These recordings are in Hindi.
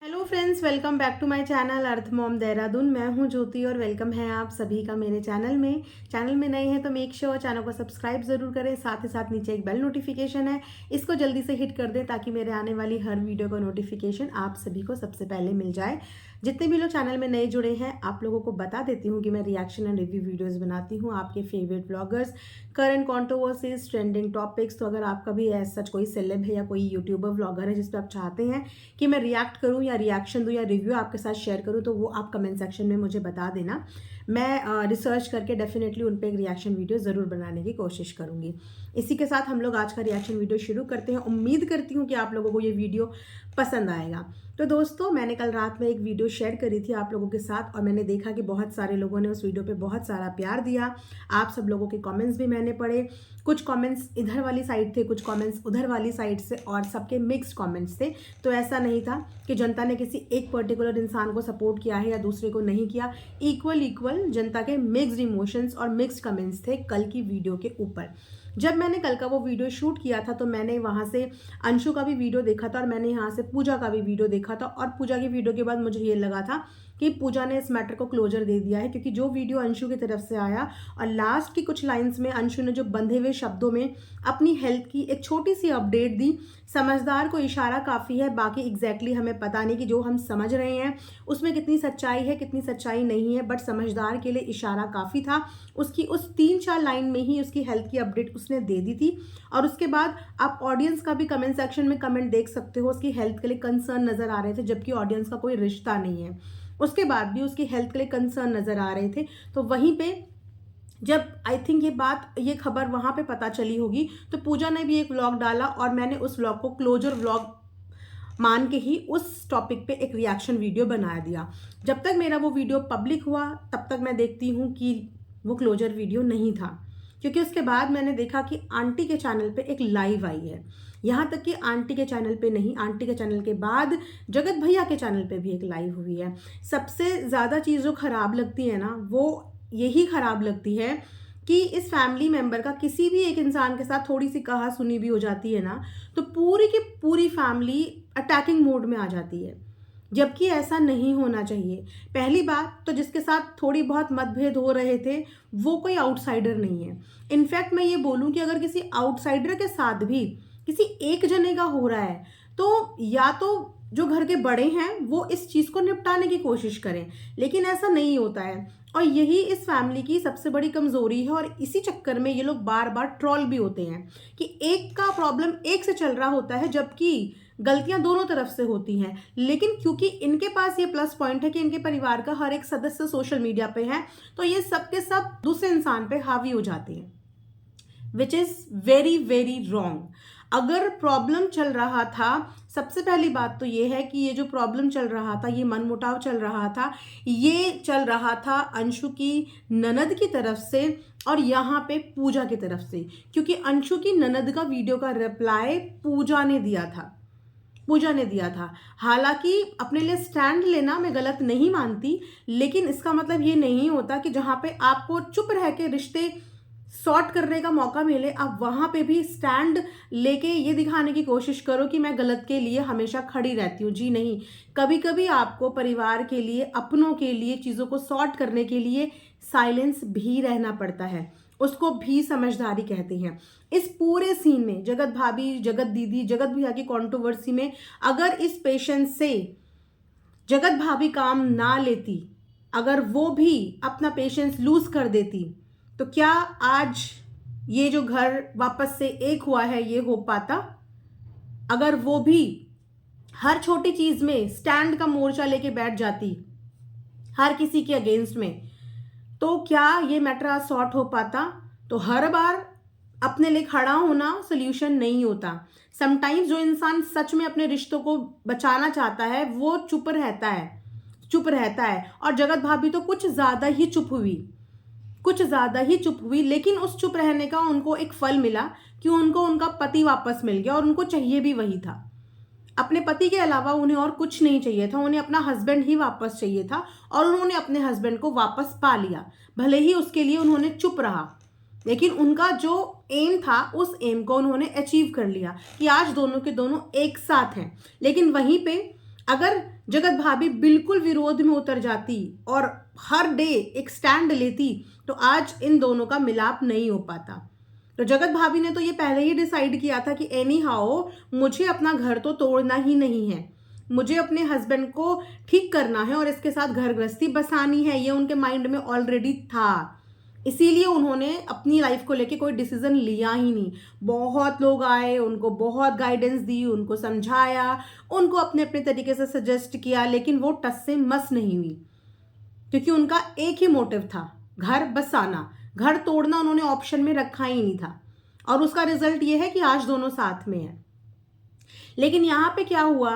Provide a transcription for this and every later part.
Hello friends, welcome back to my channel earth mom Dehradun. मैं हूं ज्योति और वेलकम है आप सभी का मेरे चैनल में नए हैं तो मेक श्योर चैनल को सब्सक्राइब ज़रूर करें। साथ ही साथ नीचे एक बेल नोटिफिकेशन है, इसको जल्दी से हिट कर दें ताकि मेरे आने वाली हर वीडियो का नोटिफिकेशन आप सभी को सबसे पहले मिल जाए। जितने भी लोग चैनल में नए जुड़े हैं आप लोगों को बता देती हूँ कि मैं रिएक्शन एंड रिव्यू वीडियोस बनाती हूँ आपके favourite bloggers, current controversies, trending topics. तो अगर आपका भी ऐसा कोई सेलेब है या कोई यूट्यूबर ब्लॉगर है जिस पर आप चाहते हैं कि मैं रिएक्ट करूं या रिएक्शन दूं या रिव्यू आपके साथ शेयर करूं तो वो आप कमेंट सेक्शन में मुझे बता देना। मैं रिसर्च करके डेफिनेटली उन पर एक रिएक्शन वीडियो ज़रूर बनाने की कोशिश करूंगी। इसी के साथ हम लोग आज का रिएक्शन वीडियो शुरू करते हैं। उम्मीद करती हूँ कि आप लोगों को ये वीडियो पसंद आएगा। तो दोस्तों, मैंने कल रात में एक वीडियो शेयर करी थी आप लोगों के साथ और मैंने देखा कि बहुत सारे लोगों ने उस वीडियो पे बहुत सारा प्यार दिया। आप सब लोगों के कमेंट्स भी मैंने पढ़े। कुछ कमेंट्स इधर वाली साइड थे, कुछ कमेंट्स उधर वाली साइड से और सबके मिक्स्ड कमेंट्स थे। तो ऐसा नहीं था कि जनता ने किसी एक पर्टिकुलर इंसान को सपोर्ट किया है या दूसरे को नहीं किया। इक्वल जनता के मिक्स्ड इमोशंस और मिक्स्ड कमेंट्स थे कल की वीडियो के ऊपर। जब मैंने कल का वो वीडियो शूट किया था तो मैंने वहाँ से अंशु का भी वीडियो देखा था और मैंने यहाँ से पूजा का भी वीडियो देखा था। और पूजा की वीडियो के बाद मुझे ये लगा था कि पूजा ने इस मैटर को क्लोजर दे दिया है, क्योंकि जो वीडियो अंशु की तरफ से आया और लास्ट की कुछ लाइंस में अंशु ने जो बंधे हुए शब्दों में अपनी हेल्थ की एक छोटी सी अपडेट दी, समझदार को इशारा काफ़ी है। बाकी एग्जैक्टली हमें पता नहीं कि जो हम समझ रहे हैं उसमें कितनी सच्चाई है कितनी सच्चाई नहीं है, बट समझदार के लिए इशारा काफ़ी था। उसकी उस 3-4 लाइन में ही उसकी हेल्थ की अपडेट उसने दे दी थी। और उसके बाद आप ऑडियंस का भी कमेंट सेक्शन में कमेंट देख सकते हो, उसकी हेल्थ के लिए कंसर्न नज़र आ रहे थे जबकि ऑडियंस का कोई रिश्ता नहीं है। उसके बाद भी उसकी हेल्थ के लिए कंसर्न नज़र आ रहे थे। तो वहीं पे जब आई थिंक ये खबर वहाँ पे पता चली होगी तो पूजा ने भी एक व्लॉग डाला और मैंने उस व्लॉग को क्लोजर व्लॉग मान के ही उस टॉपिक पे एक रिएक्शन वीडियो बना दिया। जब तक मेरा वो वीडियो पब्लिक हुआ तब तक मैं देखती हूँ कि वो क्लोजर वीडियो नहीं था, क्योंकि उसके बाद मैंने देखा कि आंटी के चैनल पे एक लाइव आई है। यहाँ तक कि आंटी के चैनल पे नहीं, आंटी के चैनल के बाद जगत भैया के चैनल पे भी एक लाइव हुई है। सबसे ज़्यादा चीज़ जो खराब लगती है ना, वो यही खराब लगती है कि इस फैमिली मेंबर का किसी भी एक इंसान के साथ थोड़ी सी कहा सुनी भी हो जाती है ना, तो पूरी की पूरी फैमिली अटैकिंग मोड में आ जाती है, जबकि ऐसा नहीं होना चाहिए। पहली बात तो जिसके साथ थोड़ी बहुत मतभेद हो रहे थे वो कोई आउटसाइडर नहीं है। इनफैक्ट मैं ये बोलूं कि अगर किसी आउटसाइडर के साथ भी किसी एक जने का हो रहा है तो या तो जो घर के बड़े हैं वो इस चीज़ को निपटाने की कोशिश करें, लेकिन ऐसा नहीं होता है। और यही इस फैमिली की सबसे बड़ी कमजोरी है और इसी चक्कर में ये लोग बार बार ट्रोल भी होते हैं कि एक का प्रॉब्लम एक से चल रहा होता है जबकि गलतियां दोनों तरफ से होती हैं। लेकिन क्योंकि इनके पास ये प्लस पॉइंट है कि इनके परिवार का हर एक सदस्य सोशल मीडिया पे है, तो ये सब के सब दूसरे इंसान पे हावी हो जाते हैं, which is very very wrong. अगर प्रॉब्लम चल रहा था, सबसे पहली बात तो ये है कि ये जो प्रॉब्लम चल रहा था, ये मनमुटाव चल रहा था, ये चल रहा था अंशु की ननद की तरफ से और यहाँ पे पूजा की तरफ से, क्योंकि अंशु की ननद का वीडियो का रिप्लाई पूजा ने दिया था। हालांकि अपने लिए स्टैंड लेना मैं गलत नहीं मानती, लेकिन इसका मतलब ये नहीं होता कि जहाँ पे आपको चुप रह के रिश्ते सॉर्ट करने का मौका मिले आप वहाँ पे भी स्टैंड लेके ये दिखाने की कोशिश करो कि मैं गलत के लिए हमेशा खड़ी रहती हूँ। जी नहीं, कभी कभी आपको परिवार के लिए, अपनों के लिए, चीज़ों को सॉर्ट करने के लिए साइलेंस भी रहना पड़ता है, उसको भी समझदारी कहते हैं। इस पूरे सीन में जगत भाभी, जगत दीदी, जगत भैया की कंट्रोवर्सी में अगर इस पेशेंस से जगत भाभी काम ना लेती, अगर वो भी अपना पेशेंस लूज कर देती, तो क्या आज ये जो घर वापस से एक हुआ है ये हो पाता? अगर वो भी हर छोटी चीज में स्टैंड का मोर्चा लेके बैठ जाती हर किसी के अगेंस्ट में, तो क्या ये मैटर आज सॉर्ट हो पाता? तो हर बार अपने लिए खड़ा होना सोल्यूशन नहीं होता। समटाइम्स जो इंसान सच में अपने रिश्तों को बचाना चाहता है वो चुप रहता है। और जगत भाभी तो कुछ ज्यादा ही चुप हुई, लेकिन उस चुप रहने का उनको एक फल मिला कि उनको उनका पति वापस मिल गया और उनको चाहिए भी वही था। अपने पति के अलावा उन्हें और कुछ नहीं चाहिए था, उन्हें अपना हस्बैंड ही वापस चाहिए था और उन्होंने अपने हस्बैंड को वापस पा लिया। भले ही उसके लिए उन्होंने चुप रहा, लेकिन उनका जो एम था उस एम को उन्होंने अचीव कर लिया कि आज दोनों के दोनों एक साथ हैं। लेकिन वहीं पे अगर जगत भाभी बिल्कुल विरोध में उतर जाती और हर डे एक स्टैंड लेती तो आज इन दोनों का मिलाप नहीं हो पाता। तो जगत भाभी ने तो ये पहले ही डिसाइड किया था कि एनी हाउ मुझे अपना घर तो तोड़ना ही नहीं है, मुझे अपने हस्बैंड को ठीक करना है और इसके साथ घर गृहस्थी बसानी है। ये उनके माइंड में ऑलरेडी था, इसीलिए उन्होंने अपनी लाइफ को लेके कोई डिसीजन लिया ही नहीं। बहुत लोग आए, उनको बहुत गाइडेंस दी, उनको समझाया, उनको अपने अपने तरीके से सजेस्ट किया, लेकिन वो टस से मस नहीं हुई, क्योंकि उनका एक ही मोटिव था, घर बसाना। घर तोड़ना उन्होंने ऑप्शन में रखा ही नहीं था। और उसका रिजल्ट ये है कि आज दोनों साथ में हैं। लेकिन यहाँ पे क्या हुआ,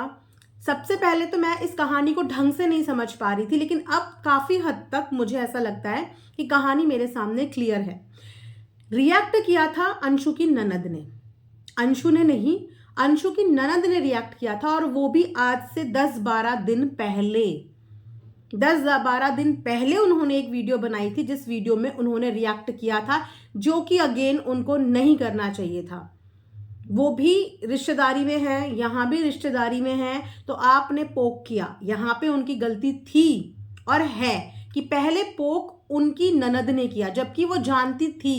सबसे पहले तो मैं इस कहानी को ढंग से नहीं समझ पा रही थी, लेकिन अब काफ़ी हद तक मुझे ऐसा लगता है कि कहानी मेरे सामने क्लियर है। रिएक्ट किया था अंशु की ननद ने, अंशु ने नहीं, अंशु की ननद ने रिएक्ट किया था, और वो भी आज से 10-12 दिन पहले। 10-12 दिन पहले उन्होंने एक वीडियो बनाई थी, जिस वीडियो में उन्होंने रिएक्ट किया था, जो कि अगेन उनको नहीं करना चाहिए था। वो भी रिश्तेदारी में है, यहाँ भी रिश्तेदारी में है, तो आपने पोक किया। यहाँ पे उनकी गलती थी और है कि पहले पोक उनकी ननद ने किया, जबकि वो जानती थी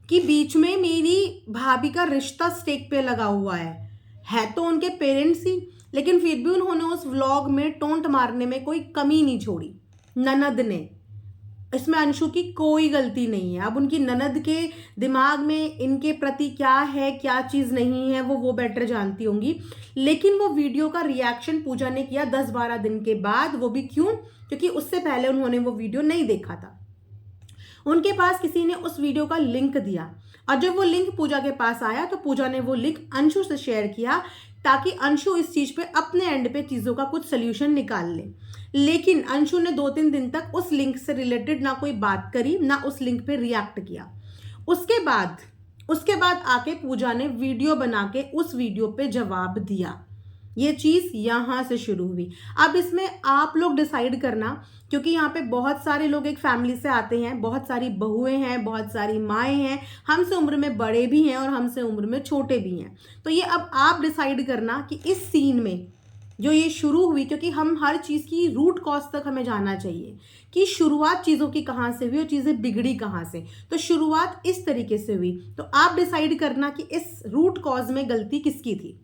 कि बीच में मेरी भाभी का रिश्ता स्टेक पे लगा हुआ है तो उनके पेरेंट्स ही, लेकिन फिर भी उन्होंने उस व्लॉग में टोंट मारने में कोई कमी नहीं छोड़ी, ननद ने। इसमें अंशु की कोई गलती नहीं है। अब उनकी ननद के दिमाग में इनके प्रति क्या है, क्या चीज़ नहीं है, वो बेटर जानती होंगी। लेकिन वो वीडियो का रिएक्शन पूजा ने किया 10-12 दिन के बाद। वो भी क्यों? क्योंकि उससे पहले उन्होंने वो वीडियो नहीं देखा था। उनके पास किसी ने उस वीडियो का लिंक दिया, और जब वो लिंक पूजा के पास आया तो पूजा ने वो लिंक अंशु से शेयर किया, ताकि अंशु इस चीज़ पे अपने एंड पे चीज़ों का कुछ सोल्यूशन निकाल ले। लेकिन अंशु ने 2-3 दिन तक उस लिंक से रिलेटेड ना कोई बात करी, ना उस लिंक पे रिएक्ट किया। उसके बाद आके पूजा ने वीडियो बना के उस वीडियो पे जवाब दिया। ये चीज़ यहाँ से शुरू हुई। अब इसमें आप लोग डिसाइड करना, क्योंकि यहाँ पे बहुत सारे लोग एक फैमिली से आते हैं, बहुत सारी बहुएं हैं, बहुत सारी माएँ हैं, हमसे उम्र में बड़े भी हैं और हमसे उम्र में छोटे भी हैं। तो ये अब आप डिसाइड करना कि इस सीन में जो ये शुरू हुई, क्योंकि हम हर चीज़ की रूट कॉज तक हमें जाना चाहिए कि शुरुआत चीज़ों की कहाँ से हुई और चीज़ें बिगड़ी कहाँ से। तो शुरुआत इस तरीके से हुई, तो आप डिसाइड करना कि इस रूट कॉज में गलती किसकी थी,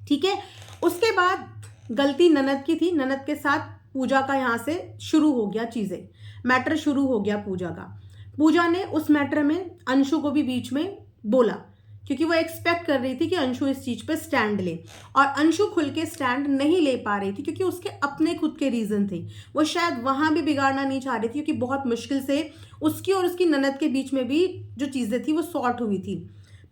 ठीक है। उसके बाद गलती ननद की थी, ननद के साथ पूजा का यहाँ से शुरू हो गया, चीज़ें मैटर शुरू हो गया पूजा का। पूजा ने उस मैटर में अंशु को भी बीच में बोला, क्योंकि वो एक्सपेक्ट कर रही थी कि अंशु इस चीज़ पे स्टैंड ले, और अंशु खुल के स्टैंड नहीं ले पा रही थी, क्योंकि उसके अपने खुद के रीज़न थे। वो शायद वहाँ भी बिगाड़ना नहीं चाह रही थी, क्योंकि बहुत मुश्किल से उसकी और उसकी ननद के बीच में भी जो चीज़ें थी वो सॉर्ट हुई थी।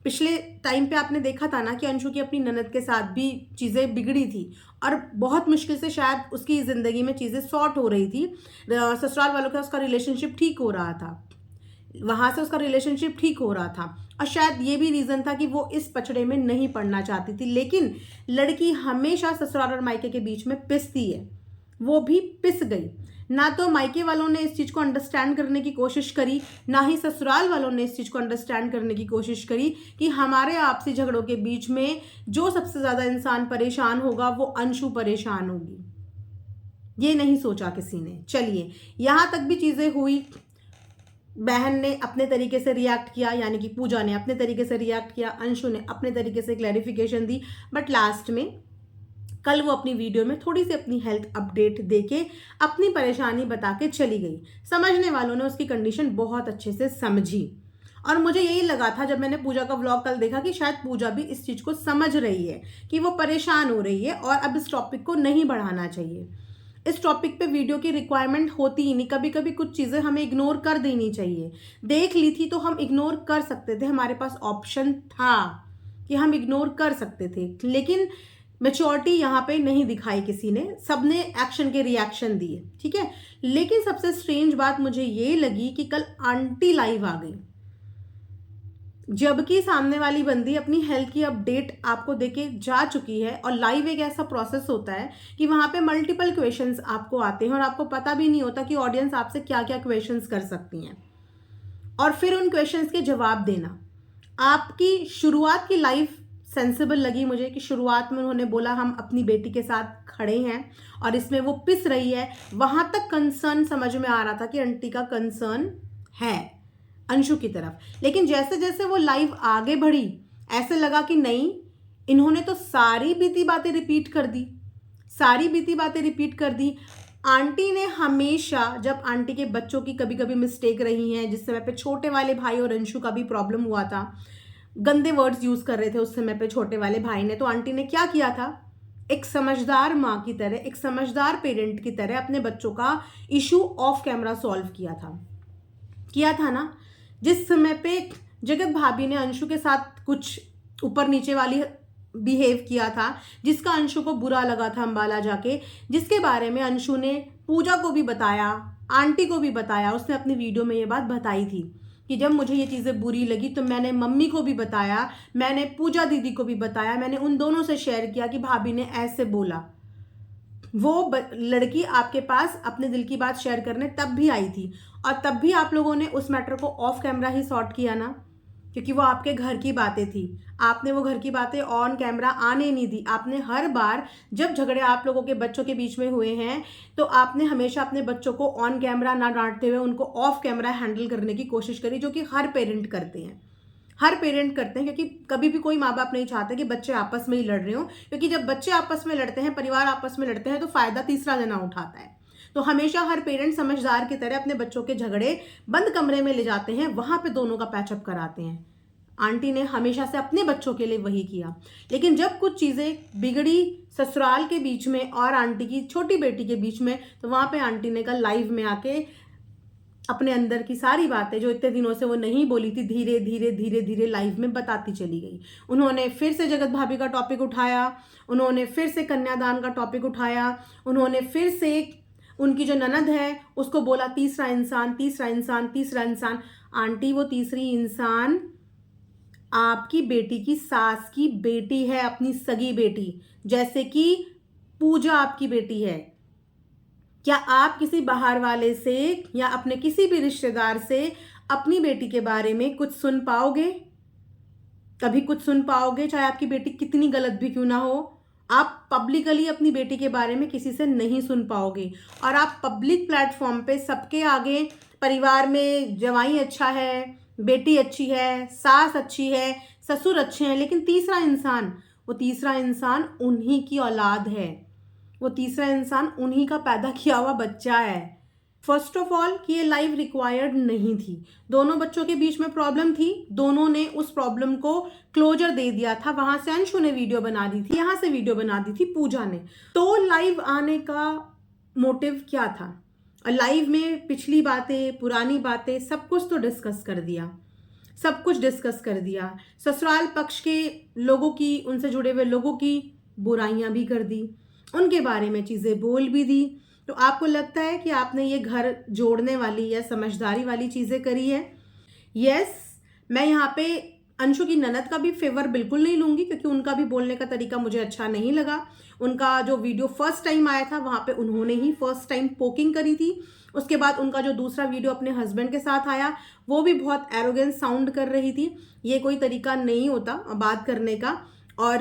पिछले टाइम पे आपने देखा था ना कि अंशु की अपनी ननद के साथ भी चीज़ें बिगड़ी थी, और बहुत मुश्किल से शायद उसकी ज़िंदगी में चीज़ें सॉर्ट हो रही थी। ससुराल वालों का उसका रिलेशनशिप ठीक हो रहा था, वहाँ से उसका रिलेशनशिप ठीक हो रहा था, और शायद ये भी रीज़न था कि वो इस पचड़े में नहीं पड़ना चाहती थी। लेकिन लड़की हमेशा ससुराल और मायके के बीच में पिसती है, वो भी पिस गई। ना तो मायके वालों ने इस चीज़ को अंडरस्टैंड करने की कोशिश करी, ना ही ससुराल वालों ने इस चीज़ को अंडरस्टैंड करने की कोशिश करी कि हमारे आपसी झगड़ों के बीच में जो सबसे ज़्यादा इंसान परेशान होगा वो अंशु परेशान होगी। ये नहीं सोचा किसी ने। चलिए, यहाँ तक भी चीज़ें हुई। बहन ने अपने तरीके से रिएक्ट किया, यानी कि पूजा ने अपने तरीके से रिएक्ट किया, अंशु ने अपने तरीके से क्लैरिफिकेशन दी, बट लास्ट में कल वो अपनी वीडियो में थोड़ी सी अपनी हेल्थ अपडेट देके अपनी परेशानी बता के चली गई। समझने वालों ने उसकी कंडीशन बहुत अच्छे से समझी, और मुझे यही लगा था जब मैंने पूजा का व्लॉग कल देखा कि शायद पूजा भी इस चीज़ को समझ रही है कि वो परेशान हो रही है और अब इस टॉपिक को नहीं बढ़ाना चाहिए। इस टॉपिक पे वीडियो की रिक्वायरमेंट होती ही नहीं, कभी कभी कुछ चीज़ें हमें इग्नोर कर देनी चाहिए। देख ली थी तो हम इग्नोर कर सकते थे, हमारे पास ऑप्शन था कि हम इग्नोर कर सकते थे, लेकिन मैच्योरिटी यहाँ पे नहीं दिखाई किसी ने, सबने एक्शन के रिएक्शन दिए, ठीक है। लेकिन सबसे स्ट्रेंज बात मुझे ये लगी कि कल आंटी लाइव आ गई, जबकि सामने वाली बंदी अपनी हेल्थ की अपडेट आपको देके जा चुकी है। और लाइव एक ऐसा प्रोसेस होता है कि वहाँ पे मल्टीपल क्वेश्चंस आपको आते हैं और आपको पता भी नहीं होता कि ऑडियंस आपसे क्या क्या क्वेश्चंस कर सकती हैं, और फिर उन क्वेश्चंस के जवाब देना। आपकी शुरुआत की लाइव सेंसिबल लगी मुझे कि शुरुआत में उन्होंने बोला हम अपनी बेटी के साथ खड़े हैं और इसमें वो पिस रही है, वहाँ तक कंसर्न समझ में आ रहा था कि आंटी का कंसर्न है अंशु की तरफ। लेकिन जैसे जैसे वो लाइव आगे बढ़ी ऐसे लगा कि नहीं, इन्होंने तो सारी बीती बातें रिपीट कर दी, सारी बीती बातें रिपीट कर दी। आंटी ने हमेशा, जब आंटी के बच्चों की कभी कभी मिस्टेक रही हैं, जिस समय पे छोटे वाले भाई और अंशु का भी प्रॉब्लम हुआ था, गंदे वर्ड्स यूज कर रहे थे उस समय पे छोटे वाले भाई ने, तो आंटी ने क्या किया था, एक समझदार माँ की तरह, एक समझदार पेरेंट की तरह अपने बच्चों का इशू ऑफ कैमरा सॉल्व किया था ना। जिस समय पे जगत भाभी ने अंशु के साथ कुछ ऊपर नीचे वाली बिहेव किया था, जिसका अंशु को बुरा लगा था अंबाला जाके, जिसके बारे में अंशु ने पूजा को भी बताया, आंटी को भी बताया, उसने अपनी वीडियो में ये बात बताई थी कि जब मुझे ये चीज़ें बुरी लगी तो मैंने मम्मी को भी बताया, मैंने पूजा दीदी को भी बताया, मैंने उन दोनों से शेयर किया कि भाभी ने ऐसे बोला। वो लड़की आपके पास अपने दिल की बात शेयर करने तब भी आई थी और तब भी आप लोगों ने उस मैटर को ऑफ कैमरा ही सॉर्ट किया ना, क्योंकि वो आपके घर की बातें थी। आपने वो घर की बातें ऑन कैमरा आने नहीं दी। आपने हर बार जब झगड़े आप लोगों के बच्चों के बीच में हुए हैं तो आपने हमेशा अपने बच्चों को ऑन कैमरा ना डांटते हुए उनको ऑफ कैमरा हैंडल करने की कोशिश करी, जो कि हर पेरेंट करते हैं, हर पेरेंट करते हैं। क्योंकि कभी भी कोई माँ बाप नहीं चाहते कि बच्चे आपस में ही लड़ रहे हो, क्योंकि जब बच्चे आपस में लड़ते हैं, परिवार आपस में लड़ते हैं, तो फायदा तीसरा जना उठाता है। तो हमेशा हर पेरेंट समझदार की तरह अपने बच्चों के झगड़े बंद कमरे में ले जाते हैं, वहां पे दोनों का पैचअप कराते हैं। आंटी ने हमेशा से अपने बच्चों के लिए वही किया। लेकिन जब कुछ चीज़ें बिगड़ी ससुराल के बीच में और आंटी की छोटी बेटी के बीच में, तो वहाँ पे आंटी ने कल लाइव में आके अपने अंदर की सारी बातें जो इतने दिनों से वो नहीं बोली थी, धीरे धीरे धीरे धीरे लाइव में बताती चली गई। उन्होंने फिर से जगत भाभी का टॉपिक उठाया, उन्होंने फिर से कन्यादान का टॉपिक उठाया, उन्होंने फिर से उनकी जो ननद है उसको बोला तीसरा इंसान, तीसरा इंसान, तीसरा इंसान। आंटी वो तीसरी इंसान आपकी बेटी की सास की बेटी है, अपनी सगी बेटी, जैसे कि पूजा आपकी बेटी है। क्या आप किसी बाहर वाले से या अपने किसी भी रिश्तेदार से अपनी बेटी के बारे में कुछ सुन पाओगे? कभी कुछ सुन पाओगे? चाहे आपकी बेटी कितनी गलत भी क्यों ना हो, आप पब्लिकली अपनी बेटी के बारे में किसी से नहीं सुन पाओगे। और आप पब्लिक प्लेटफॉर्म पे सबके आगे परिवार में जवाई अच्छा है, बेटी अच्छी है, सास अच्छी है, ससुर अच्छे हैं, लेकिन तीसरा इंसान, वो तीसरा इंसान उन्हीं की औलाद है, वो तीसरा इंसान उन्हीं का पैदा किया हुआ बच्चा है। फर्स्ट ऑफ ऑल कि ये लाइव रिक्वायर्ड नहीं थी। दोनों बच्चों के बीच में प्रॉब्लम थी, दोनों ने उस प्रॉब्लम को क्लोजर दे दिया था। वहां से अंशु ने वीडियो बना दी थी, यहाँ से वीडियो बना दी थी पूजा ने। तो लाइव आने का मोटिव क्या था? लाइव में पिछली बातें, पुरानी बातें, सब कुछ तो डिस्कस कर दिया, सब कुछ डिस्कस कर दिया। ससुराल पक्ष के लोगों की, उनसे जुड़े हुए लोगों की बुराइयां भी कर दी, उनके बारे में चीज़ें बोल भी दी। तो आपको लगता है कि आपने ये घर जोड़ने वाली या समझदारी वाली चीज़ें करी है? यस, मैं यहाँ पे अंशु की ननद का भी फेवर बिल्कुल नहीं लूँगी, क्योंकि उनका भी बोलने का तरीका मुझे अच्छा नहीं लगा। उनका जो वीडियो फर्स्ट टाइम आया था वहाँ पे उन्होंने ही फर्स्ट टाइम पोकिंग करी थी। उसके बाद उनका जो दूसरा वीडियो अपने हस्बैंड के साथ आया वो भी बहुत एरोगेंस साउंड कर रही थी। ये कोई तरीका नहीं होता बात करने का। और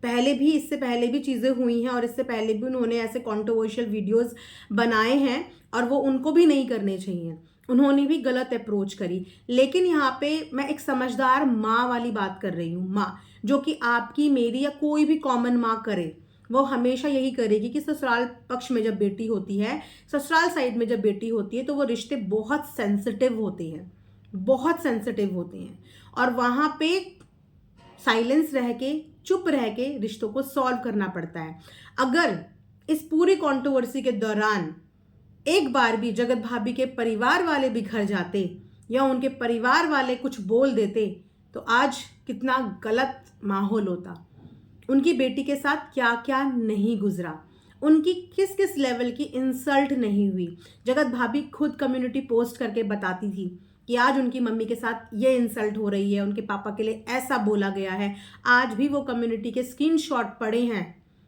पहले भी, इससे पहले भी चीज़ें हुई हैं और इससे पहले भी उन्होंने ऐसे कॉन्ट्रोवर्शियल वीडियोस बनाए हैं और वो उनको भी नहीं करने चाहिए। उन्होंने भी गलत अप्रोच करी। लेकिन यहाँ पे मैं एक समझदार माँ वाली बात कर रही हूँ। माँ जो कि आपकी, मेरी या कोई भी कॉमन माँ करे, वो हमेशा यही करेगी कि ससुराल पक्ष में जब बेटी होती है, ससुराल साइड में जब बेटी होती है, तो वो रिश्ते बहुत सेंसिटिव होते हैं, बहुत सेंसिटिव होते हैं। और वहाँ पे साइलेंस रह के, चुप रह के रिश्तों को सॉल्व करना पड़ता है। अगर इस पूरी कंट्रोवर्सी के दौरान एक बार भी जगत भाभी के परिवार वाले बिखर जाते या उनके परिवार वाले कुछ बोल देते, तो आज कितना गलत माहौल होता। उनकी बेटी के साथ क्या क्या नहीं गुजरा, उनकी किस किस लेवल की इंसल्ट नहीं हुई। जगत भाभी खुद कम्युनिटी पोस्ट करके बताती थी कि आज उनकी मम्मी के साथ ये इंसल्ट हो रही है, उनके पापा के लिए ऐसा बोला गया है। आज भी वो कम्युनिटी के स्क्रीनशॉट पड़े हैं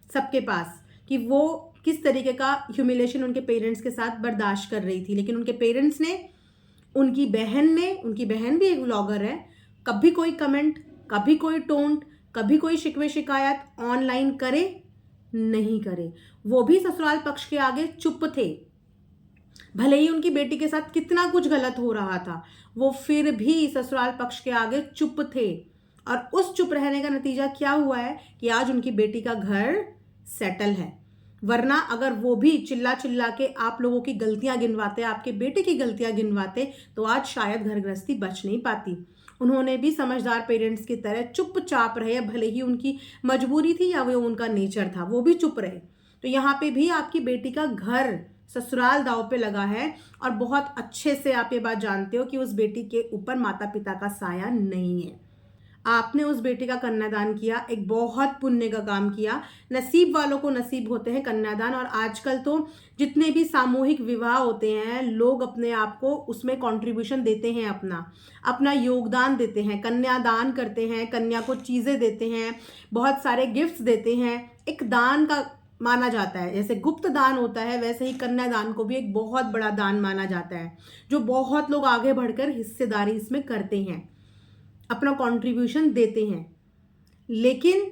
सबके पास कि वो किस तरीके का ह्यूमिलेशन उनके पेरेंट्स के साथ बर्दाश्त कर रही थी। लेकिन उनके पेरेंट्स ने, उनकी बहन भी एक व्लॉगर है, कभी कोई कमेंट, कभी कोई टोंट, कभी कोई शिकवे शिकायत ऑनलाइन करे नहीं करे। वो भी ससुराल पक्ष के आगे चुप थे। भले ही उनकी बेटी के साथ कितना कुछ गलत हो रहा था, वो फिर भी ससुराल पक्ष के आगे चुप थे। और उस चुप रहने का नतीजा क्या हुआ है कि आज उनकी बेटी का घर सेटल है। वरना अगर वो भी चिल्ला चिल्ला के आप लोगों की गलतियां गिनवाते, आपके बेटे की गलतियां गिनवाते, तो आज शायद घर गृहस्थी बच नहीं पाती। उन्होंने भी समझदार पेरेंट्स की तरह चुपचाप रहे, भले ही उनकी मजबूरी थी या वो उनका नेचर था, वो भी चुप रहे। तो यहाँ पे भी आपकी बेटी का घर ससुराल दांव पे लगा है। और बहुत अच्छे से आप ये बात जानते हो कि उस बेटी के ऊपर माता पिता का साया नहीं है। आपने उस बेटी का कन्यादान किया, एक बहुत पुण्य का काम किया। नसीब वालों को नसीब होते हैं कन्यादान। और आजकल तो जितने भी सामूहिक विवाह होते हैं, लोग अपने आप को उसमें कंट्रीब्यूशन देते हैं, अपना योगदान देते हैं, कन्यादान करते हैं, कन्या को चीज़ें देते हैं, बहुत सारे गिफ्ट्स देते हैं। एक दान का माना जाता है, जैसे गुप्त दान होता है वैसे ही कन्यादान को भी एक बहुत बड़ा दान माना जाता है, जो बहुत लोग आगे बढ़कर हिस्सेदारी इसमें करते हैं, अपना कंट्रीब्यूशन देते हैं। लेकिन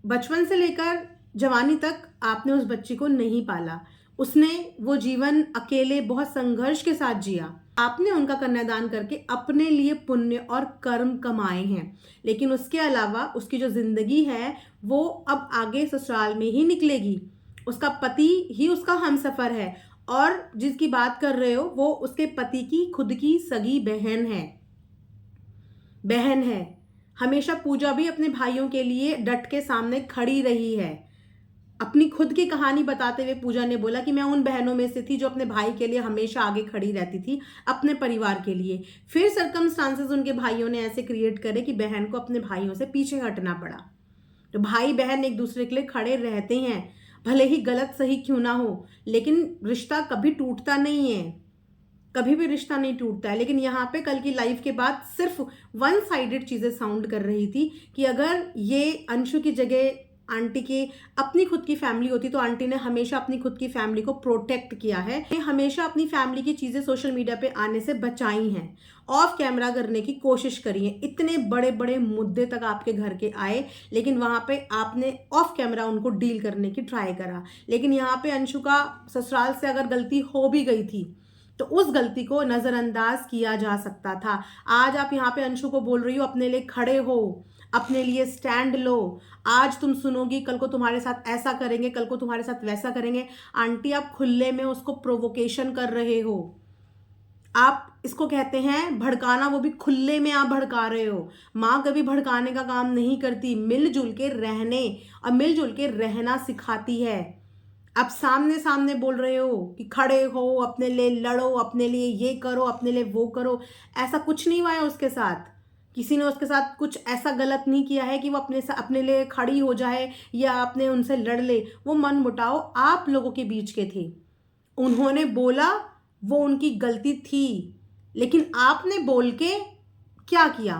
बचपन से लेकर जवानी तक आपने उस बच्ची को नहीं पाला। उसने वो जीवन अकेले बहुत संघर्ष के साथ जिया। आपने उनका कन्यादान करके अपने लिए पुण्य और कर्म कमाए हैं। लेकिन उसके अलावा उसकी जो जिंदगी है वो अब आगे ससुराल में ही निकलेगी। उसका पति ही उसका हमसफर है। और जिसकी बात कर रहे हो वो उसके पति की खुद की सगी बहन है। हमेशा पूजा भी अपने भाइयों के लिए डट के सामने खड़ी रही है। अपनी खुद की कहानी बताते हुए पूजा ने बोला कि मैं उन बहनों में से थी जो अपने भाई के लिए हमेशा आगे खड़ी रहती थी, अपने परिवार के लिए। फिर सर्कमस्टांसेस उनके भाइयों ने ऐसे क्रिएट करे कि बहन को अपने भाइयों से पीछे हटना पड़ा। तो भाई बहन एक दूसरे के लिए खड़े रहते हैं, भले ही गलत सही क्यों ना हो, लेकिन रिश्ता कभी टूटता नहीं है, कभी भी रिश्ता नहीं टूटता है। लेकिन यहाँ पे कल की लाइफ के बाद सिर्फ वन साइडेड चीज़ें साउंड कर रही थी कि अगर ये अंशु की जगह आंटी की अपनी खुद की फैमिली होती तो आंटी ने हमेशा अपनी खुद की फैमिली को प्रोटेक्ट किया है, हमेशा अपनी फैमिली की चीज़ें सोशल मीडिया पे आने से बचाई हैं, ऑफ कैमरा करने की कोशिश करी है। इतने बड़े बड़े मुद्दे तक आपके घर के आए, लेकिन वहाँ पे आपने ऑफ कैमरा उनको डील करने की ट्राई करा। लेकिन यहाँ पे अंशु का ससुराल से अगर गलती हो भी गई थी तो उस गलती को नज़रअंदाज किया जा सकता था। आज आप यहाँ पे अंशु को बोल रही हो अपने लिए खड़े हो, अपने लिए स्टैंड लो, आज तुम सुनोगी, कल को तुम्हारे साथ ऐसा करेंगे, कल को तुम्हारे साथ वैसा करेंगे। आंटी आप खुले में उसको प्रोवोकेशन कर रहे हो। आप इसको कहते हैं भड़काना, वो भी खुले में आप भड़का रहे हो। माँ कभी भड़काने का काम नहीं करती, मिलजुल के रहने और मिलजुल के रहना सिखाती है। आप सामने सामने बोल रहे हो कि खड़े हो, अपने लिए लड़ो, अपने लिए ये करो, अपने लिए वो करो। ऐसा कुछ नहीं हुआ है उसके साथ। किसी ने उसके साथ कुछ ऐसा गलत नहीं किया है कि वो अपने लिए खड़ी हो जाए या आपने उनसे लड़ ले। वो मनमुटाव आप लोगों के बीच के थे। उन्होंने बोला, वो उनकी गलती थी, लेकिन आपने बोल के क्या किया?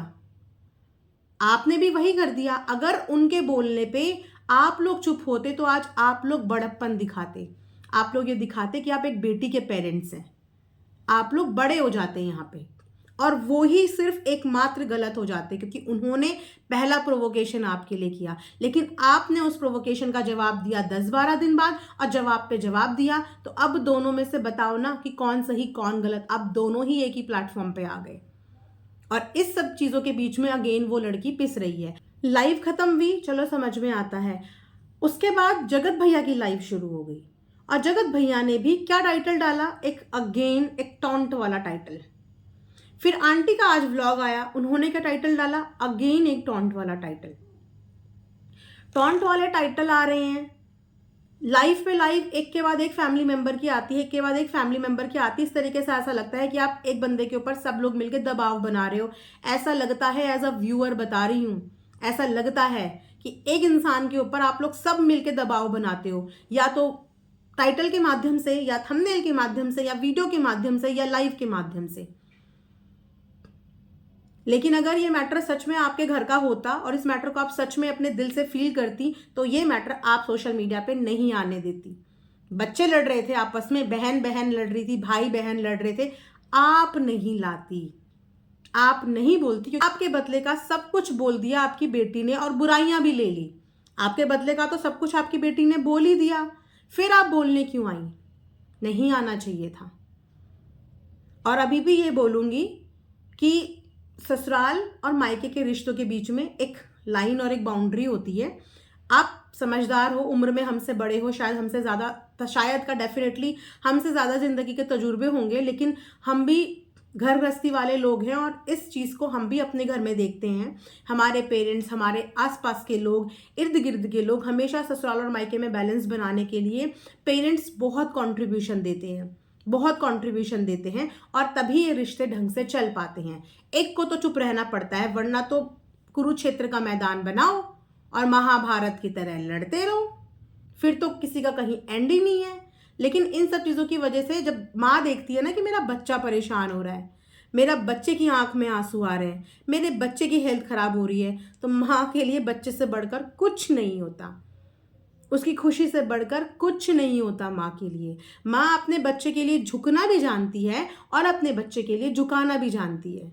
आपने भी वही कर दिया। अगर उनके बोलने पे आप लोग चुप होते तो आज आप लोग बड़प्पन दिखाते, आप लोग ये दिखाते कि आप एक बेटी के पेरेंट्स हैं, आप लोग बड़े हो जाते हैं यहाँ पे। और वो ही सिर्फ एकमात्र गलत हो जाते क्योंकि उन्होंने पहला प्रोवोकेशन आपके लिए किया, लेकिन आपने उस प्रोवोकेशन का जवाब दिया 10-12 दिन बाद, और जवाब पे जवाब दिया। तो अब दोनों में से बताओ ना कि कौन सही कौन गलत। अब दोनों ही एक ही प्लेटफॉर्म पे आ गए और इस सब चीज़ों के बीच में अगेन वो लड़की पिस रही है। लाइफ खत्म हुई, चलो समझ में आता है। उसके बाद जगत भैया की लाइफ शुरू हो गई और जगत भैया ने भी क्या टाइटल डाला, एक टॉन्ट वाला टाइटल। फिर आंटी का आज व्लॉग आया, उन्होंने क्या टाइटल डाला, अगेन एक टॉन्ट वाला टाइटल। टॉन्ट वाले टाइटल आ रहे हैं लाइफ पे लाइफ, एक के बाद एक फैमिली मेंबर की आती है, एक के बाद एक फैमिली मेंबर की आती है। इस तरीके से ऐसा लगता है कि आप एक बंदे के ऊपर सब लोग मिलकर दबाव बना रहे हो। ऐसा लगता है, एज अ व्यूअर बता रही हूँ, ऐसा लगता है कि एक इंसान के ऊपर आप लोग सब मिलके दबाव बनाते हो, या तो टाइटल के माध्यम से, या थंबनेल के माध्यम से, या वीडियो के माध्यम से, या लाइव के माध्यम से। लेकिन अगर ये मैटर सच में आपके घर का होता और इस मैटर को आप सच में अपने दिल से फील करती तो ये मैटर आप सोशल मीडिया पे नहीं आने देती। बच्चे लड़ रहे थे आपस में, बहन बहन लड़ रही थी, भाई बहन लड़ रहे थे, आप नहीं लाती। आप नहीं बोलती क्योंकि आपके बदले का सब कुछ बोल दिया आपकी बेटी ने और बुराइयां भी ले ली। आपके बदले का तो सब कुछ आपकी बेटी ने बोल ही दिया, फिर आप बोलने क्यों आई? नहीं आना चाहिए था। और अभी भी ये बोलूंगी कि ससुराल और मायके के रिश्तों के बीच में एक लाइन और एक बाउंड्री होती है। आप समझदार हो, उम्र में हमसे बड़े हो, शायद हमसे ज़्यादा, शायद का डेफिनेटली हमसे ज़्यादा ज़िंदगी के तजुर्बे होंगे, लेकिन हम भी घर गृहस्थी वाले लोग हैं और इस चीज़ को हम भी अपने घर में देखते हैं। हमारे पेरेंट्स, हमारे आसपास के लोग, इर्द गिर्द के लोग हमेशा ससुराल और मायके में बैलेंस बनाने के लिए पेरेंट्स बहुत कंट्रीब्यूशन देते हैं, बहुत कंट्रीब्यूशन देते हैं और तभी ये रिश्ते ढंग से चल पाते हैं। एक को तो चुप रहना पड़ता है, वरना तो कुरुक्षेत्र का मैदान बनाओ और महाभारत की तरह लड़ते रहो, फिर तो किसी का कहीं एंड ही नहीं है। लेकिन इन सब चीज़ों की वजह से जब माँ देखती है ना कि मेरा बच्चा परेशान हो रहा है, मेरा बच्चे की आंख में आंसू आ रहे हैं, मेरे बच्चे की हेल्थ खराब हो रही है, तो माँ के लिए बच्चे से बढ़कर कुछ नहीं होता, उसकी खुशी से बढ़कर कुछ नहीं होता माँ के लिए। माँ अपने बच्चे के लिए झुकना भी जानती है और अपने बच्चे के लिए झुकाना भी जानती है।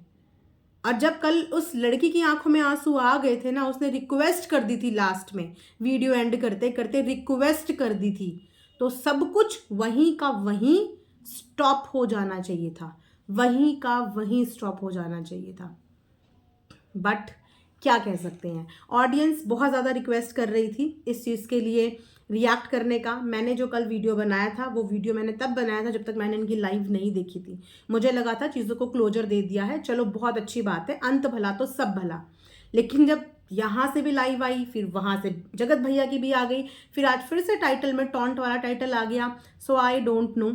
और जब कल उस लड़की की आंखों में आंसू आ गए थे ना, उसने रिक्वेस्ट कर दी थी, लास्ट में वीडियो एंड करते करते रिक्वेस्ट कर दी थी, तो सब कुछ वहीं का वहीं स्टॉप हो जाना चाहिए था, वहीं का वहीं स्टॉप हो जाना चाहिए था। बट क्या कह सकते हैं, ऑडियंस बहुत ज़्यादा रिक्वेस्ट कर रही थी इस चीज़ के लिए रिएक्ट करने का। मैंने जो कल वीडियो बनाया था, वो वीडियो मैंने तब बनाया था जब तक मैंने इनकी लाइव नहीं देखी थी। मुझे लगा था चीज़ों को क्लोजर दे दिया है, चलो बहुत अच्छी बात है, अंत भला तो सब भला। लेकिन जब यहाँ से भी लाइव आई, फिर वहाँ से जगत भैया की भी आ गई, फिर आज फिर से टाइटल में टॉन्ट वाला टाइटल आ गया। सो आई डोंट नो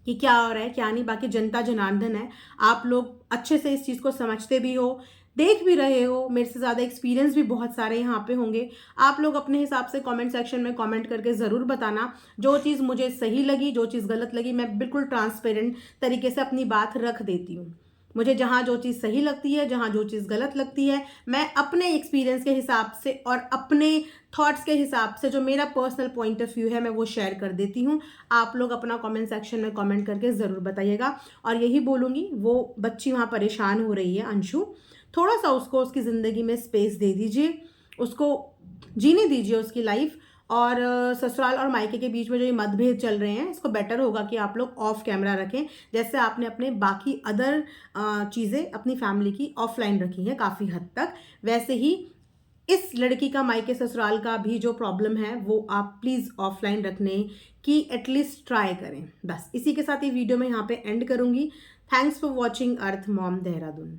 कि क्या हो रहा है क्या नहीं। बाकी जनता जनार्दन है, आप लोग अच्छे से इस चीज़ को समझते भी हो, देख भी रहे हो, मेरे से ज़्यादा एक्सपीरियंस भी बहुत सारे यहाँ पे होंगे। आप लोग अपने हिसाब से कमेंट सेक्शन में कमेंट करके ज़रूर बताना, जो चीज़ मुझे सही लगी, जो चीज़ गलत लगी, मैं बिल्कुल ट्रांसपेरेंट तरीके से अपनी बात रख देती हूँ। मुझे जहाँ जो चीज़ सही लगती है, जहाँ जो चीज़ गलत लगती है, मैं अपने एक्सपीरियंस के हिसाब से और अपने थॉट्स के हिसाब से, जो मेरा पर्सनल पॉइंट ऑफ व्यू है, मैं वो शेयर कर देती हूँ। आप लोग अपना कमेंट सेक्शन में कमेंट करके ज़रूर बताइएगा। और यही बोलूँगी, वो बच्ची वहाँ परेशान हो रही है, अंशु, थोड़ा सा उसको उसकी ज़िंदगी में स्पेस दे दीजिए, उसको जीने दीजिए उसकी लाइफ। और ससुराल और मायके के बीच में जो ये मतभेद चल रहे हैं, इसको बेटर होगा कि आप लोग ऑफ कैमरा रखें, जैसे आपने अपने बाकी अदर चीज़ें अपनी फैमिली की ऑफलाइन रखी हैं काफ़ी हद तक, वैसे ही इस लड़की का मायके ससुराल का भी जो प्रॉब्लम है वो आप प्लीज़ ऑफलाइन रखने की एटलीस्ट ट्राई करें। बस इसी के साथ ये वीडियो मैं यहाँ पे एंड करूँगी। Thanks for watching earth mom Dehradun.